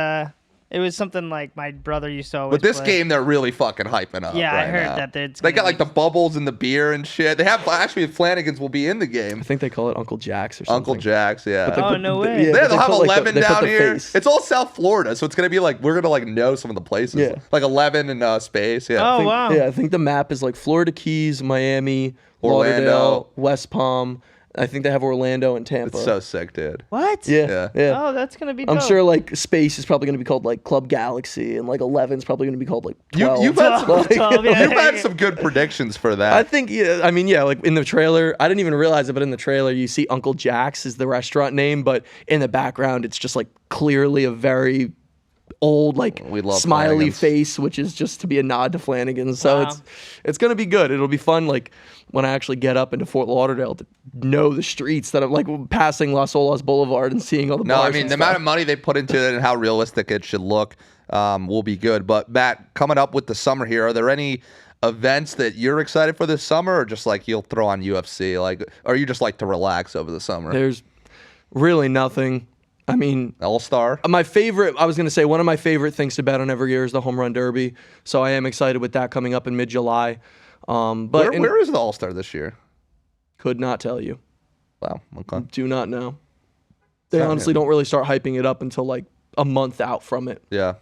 Speaker 4: It was something like my brother used to always
Speaker 1: But this
Speaker 4: play.
Speaker 1: game, they're really fucking hyping up.
Speaker 4: Yeah,
Speaker 1: right
Speaker 4: I heard
Speaker 1: now.
Speaker 4: that
Speaker 1: they got like the bubbles and the beer and shit. They have actually Flanagan's will be in the game.
Speaker 2: I think they call it Uncle Jack's or something.
Speaker 1: Uncle Jack's, yeah.
Speaker 4: Oh, no way.
Speaker 1: They'll have
Speaker 2: put,
Speaker 1: 11
Speaker 2: they put
Speaker 1: down
Speaker 2: the
Speaker 1: here.
Speaker 2: face.
Speaker 1: It's all South Florida, so it's gonna be like we're gonna like know some of the places.
Speaker 2: Yeah.
Speaker 1: Like 11 in space. Yeah.
Speaker 4: Oh, wow.
Speaker 2: Yeah, I think the map is like Florida Keys, Miami,
Speaker 1: Orlando.
Speaker 2: Lauderdale, West Palm. I think they have Orlando and Tampa.
Speaker 1: It's so sick, dude.
Speaker 4: What?
Speaker 2: Yeah.
Speaker 4: Oh, that's going to be dope.
Speaker 2: I'm sure like space is probably going to be called like Club Galaxy, and like 11 is probably going to be called like 12.
Speaker 1: You've had some,
Speaker 4: 12, yeah.
Speaker 1: you've had some good predictions for that.
Speaker 2: I think, like in the trailer, I didn't even realize it, but in the trailer, you see Uncle Jack's is the restaurant name, but in the background, it's just like clearly a very old, like
Speaker 1: We love
Speaker 2: smiley
Speaker 1: Flanagan's.
Speaker 2: face, which is just to be a nod to Flanagan. So
Speaker 4: Wow.
Speaker 2: it's going to be good. It'll be fun, like when I actually get up into Fort Lauderdale to know the streets that I'm like passing Las Olas Boulevard and seeing all the
Speaker 1: No,
Speaker 2: bars
Speaker 1: I mean
Speaker 2: and
Speaker 1: the
Speaker 2: stuff.
Speaker 1: amount of money they put into it and how realistic it should look will be good. But Matt, coming up with the summer here, are there any events that you're excited for this summer, or just like you'll throw on UFC, like, or you just like to relax over the summer?
Speaker 2: There's really nothing. I mean,
Speaker 1: All-Star.
Speaker 2: my favorite, I was going to say, one of my favorite things to bet on every year is the Home Run Derby. So I am excited with that coming up in mid-July. But
Speaker 1: Where is the All-Star this year?
Speaker 2: could not tell you.
Speaker 1: Wow. Okay.
Speaker 2: Do not know. They
Speaker 1: Sound
Speaker 2: honestly don't really start hyping it up until like a month out from it.
Speaker 1: Yeah.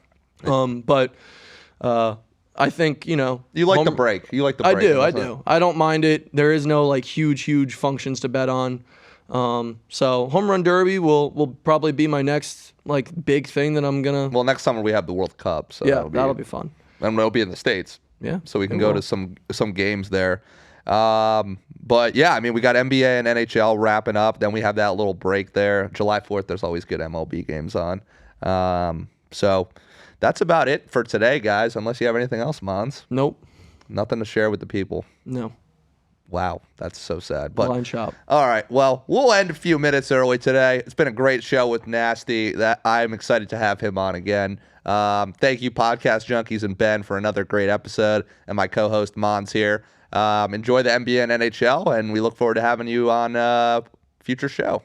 Speaker 2: But I think,
Speaker 1: You like the break. You like the break.
Speaker 2: I do. I don't mind it. There is no like huge functions to bet on. So Home Run Derby will probably be my next like big thing that I'm gonna.
Speaker 1: Well, next summer we have the World Cup, so
Speaker 2: Yeah, that'll be fun.
Speaker 1: and it'll be in the States.
Speaker 2: Yeah,
Speaker 1: So we can
Speaker 2: it
Speaker 1: go
Speaker 2: will.
Speaker 1: to some games there. But yeah, I mean, we got NBA and NHL wrapping up. Then we have that little break there. July 4th, there's always good MLB games on. So that's about it for today, guys. Unless you have anything else, Mons.
Speaker 2: Nope.
Speaker 1: Nothing to share with the people.
Speaker 2: No.
Speaker 1: Wow, that's so sad. But
Speaker 2: Blind shop.
Speaker 1: all right, well, we'll end a few minutes early today. It's been a great show with Nasty. That I'm excited to have him on again. Thank you, Podcast Junkies and Ben, for another great episode, and my co-host Mons here. Enjoy the NBA and NHL, and we look forward to having you on a future show.